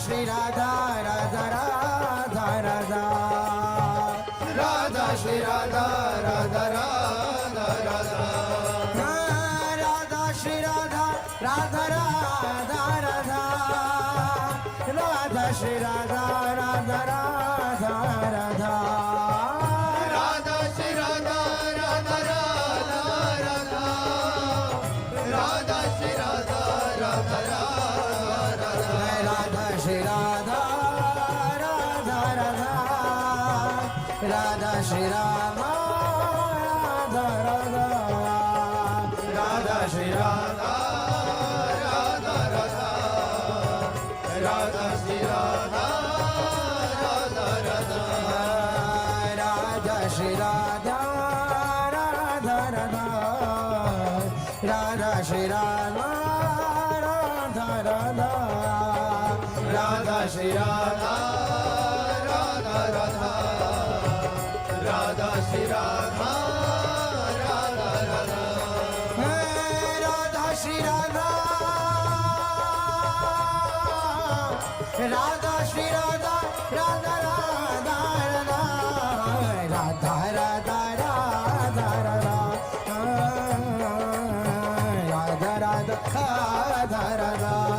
Shri Radha, Radha Radha Radha, Radha Shri Radha, Radha Radha Radha, Radha Shri Radha, Radha Radha Radha, Radha Shri Radha, Radha Radha Radha, Radha Shri Radha, Radha Radha Radha, Radha Shri Radha, Radha Radha. Shri Radha, Radha Radha, Radha Shri Radha, Radha Radha, Radha Shri Radha, Radha Radha, Radha Shri Radha, Radha Radha, Radha Shri Radha, Radha Radha, Radha Shri Radha, Radha Radha. Radha Shri Radha, Radha Radha, Radha Shri Radha, Radha Radha, Radha Shri Radha, Radha Shri Radha, Radha Radha Radha, Radha Radha Radha Radha, Radha Radha Radha Radha.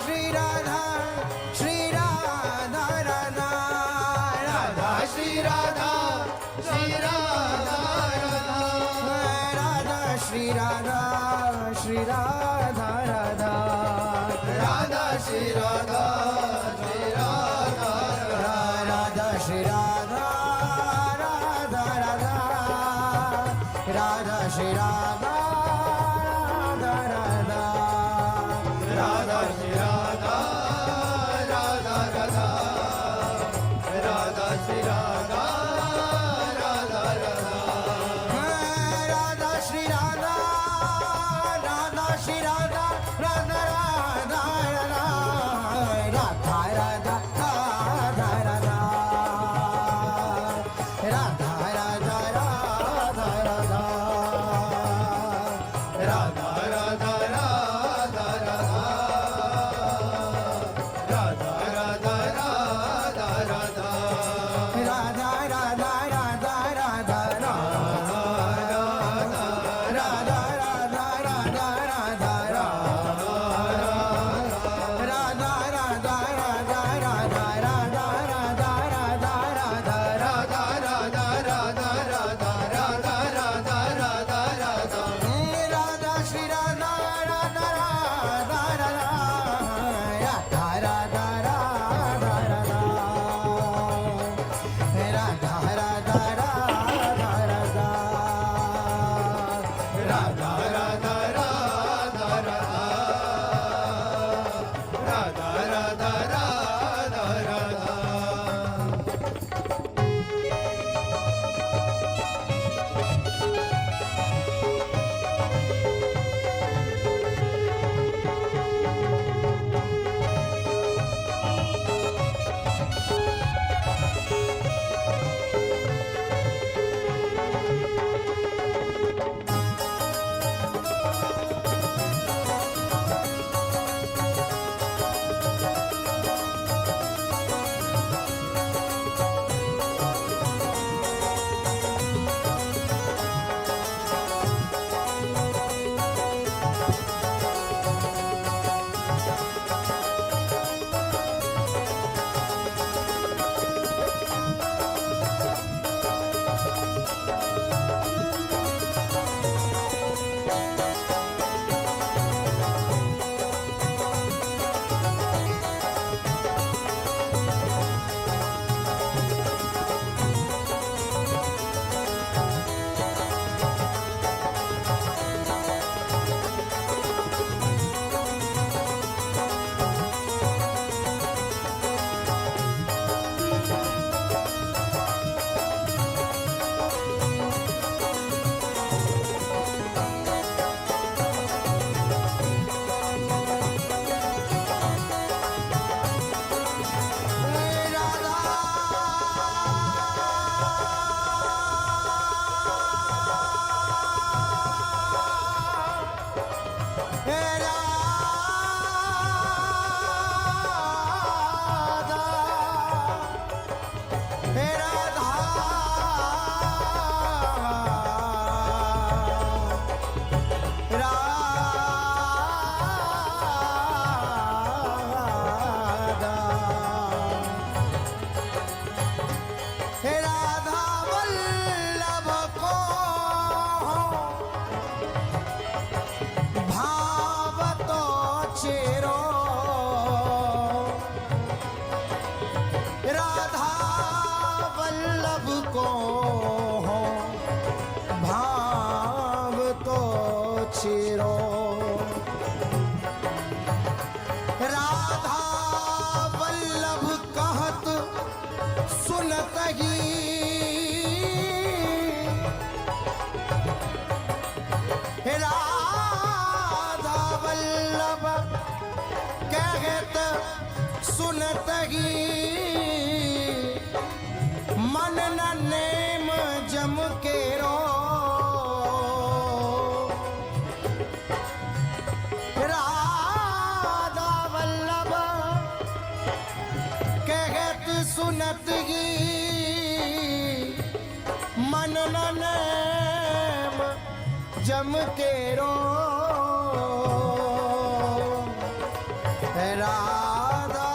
Shri Radha, Shri Radha Radha, Radha Shri Radha, Shri Radha Radha, Shri Radha, Radha Radha, Radha Shri Radha, Radha Radha, Radha Shri Radha, Radha Radha, Radha Shri Radha, Radha Radha, Radha Shri Radha. Shri Radha, Radha Radha Radha, Radha Radha Radha Radha, Radha Radha Radha Radha, Chero Radha Vallabh कहत सुनत ही राधा वल्लभ कहत सुनत ही मन न name जम के रो राधा वल्लभ कहत सुनत ही मन न नेम जम के रो राधा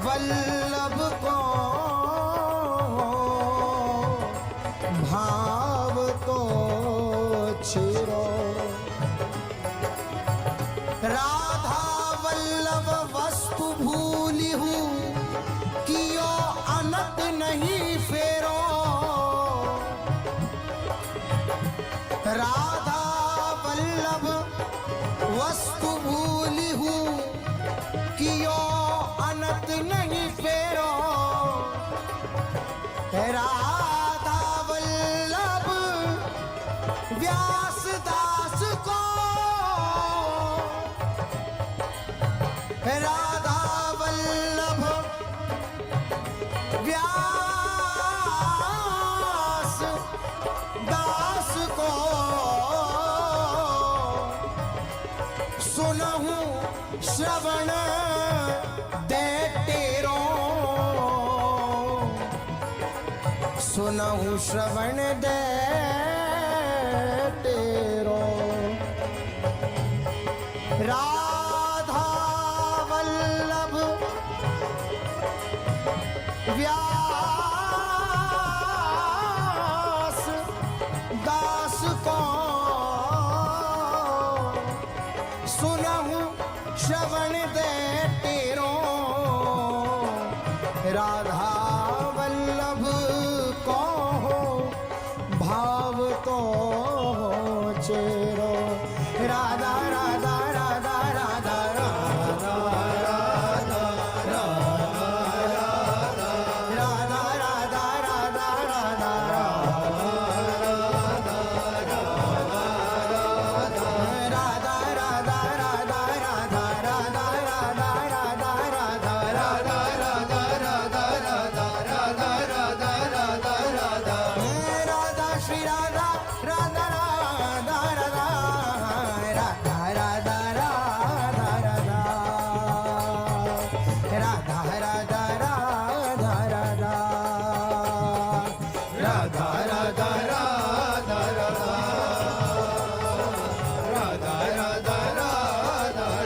वल्लभ को भाव तो छिरो राधा वल्लभ वस्तु भूली हूँ कियो अनत नहीं फेरो राधा वल्लभ वस्तु भूली हूँ कियो अनत नहीं फेरो राधा वल्लभ व्यास दास को राधा वल्लभ व्यास दास को सुनहु श्रवण दे तेरो सुनहु श्रवण दे तेरो राधा वल्लभ व्यास दास को सुनहु श्रवण दे तेरो राधा वल्लभ को भाव तो चेरो राधा राधा राधा राधा राधा राधा राधा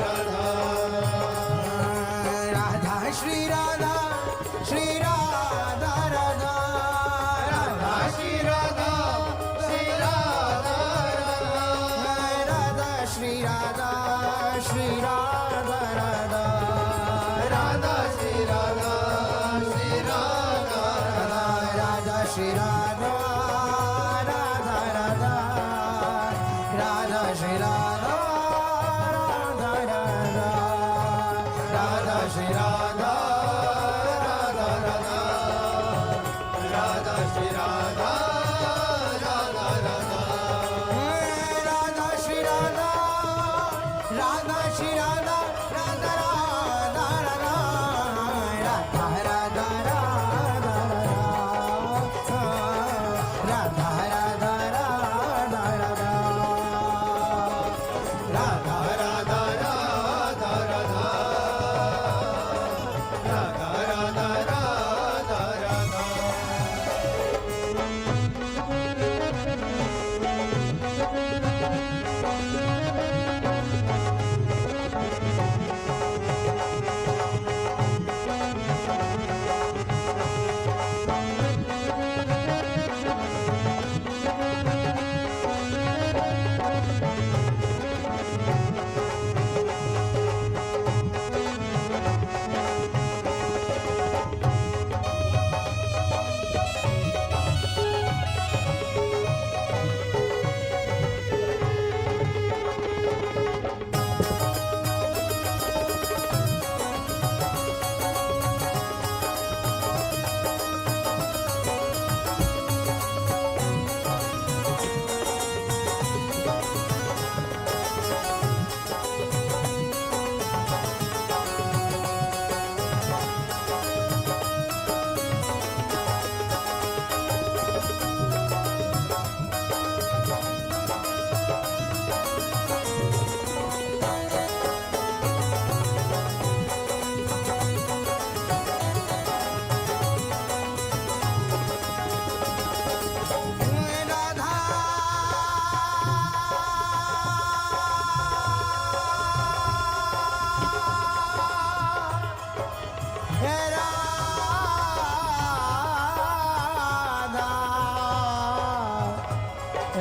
राधा राधा श्री राधा राधा राधा राधा श्री राधा राधा राधा राधा श्री राधा राधा राधा राधा श्री राधा राधा राधा राधा श्री राधा राधा श्री राधा राधा राधा राधा राधा राधा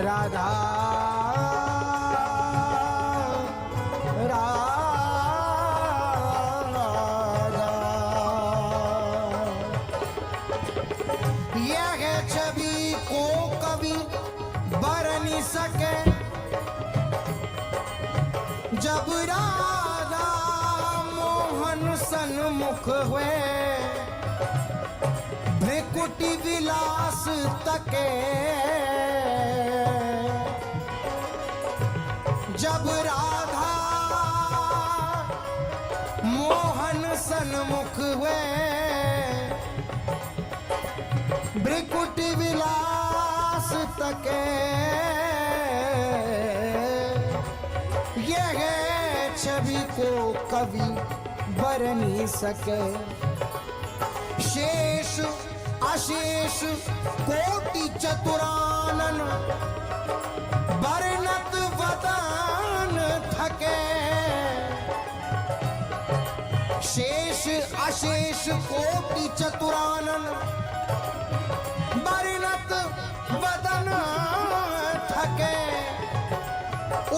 राधा राधा। यह छवि को कभी बर नहीं सके जब राधा मोहन सन्मुख हुए भ्रिकुटी विलास तके। जब राधा मोहन सन्मुख हुए भ्रिकुटी विलास तके। यह छवि को कभी बर नहीं सके। शेष अशेष कोटि चतुरानन बरनत वदन थके। शेष अशेष कोटि चतुरानन बरनत वदन थके।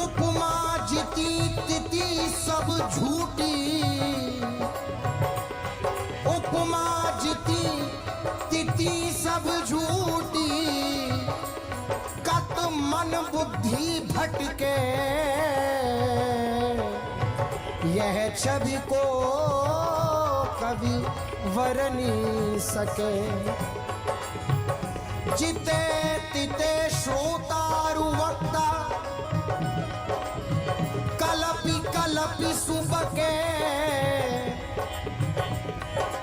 उपमा जिति तिथि सब झूठी। उपमा जिति तिथि सब झूठी। कत मन बुद्धि भटके। यह छवि को कभी वर नहीं सके। जिते तिते श्रोतारु वक्ता कलपि कलपि सुबके।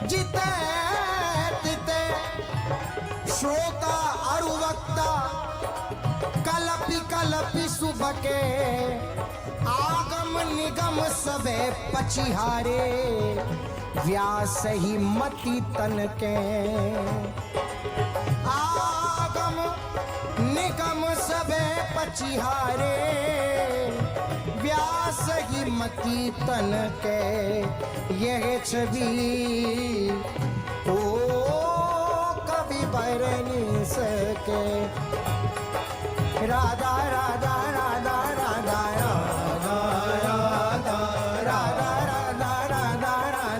जिते तिते श्रोता अरुवक्ता कलपि कलपि सुबके। आगम निगम सबे पछिहारे व्यास ही मति तन के। आगम निगम सबे पछिहारे व्यास ही मति तन के। यह छवि को कभी बर नहीं सके। राधा राधा राधा राधा राधा राधा राधा राधा राधा राधा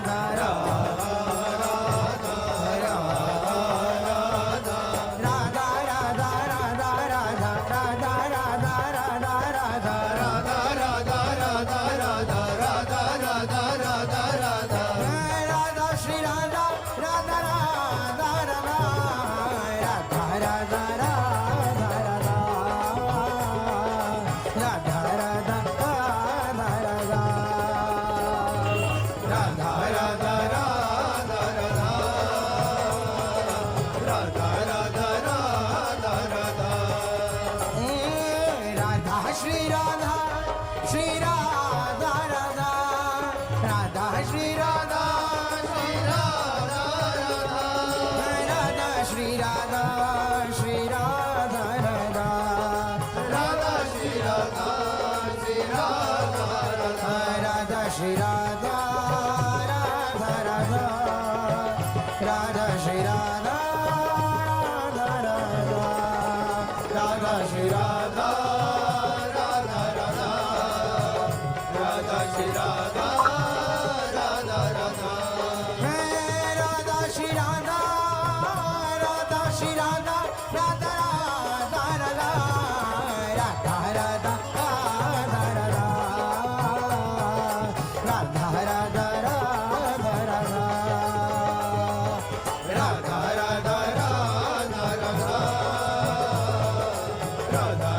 राधा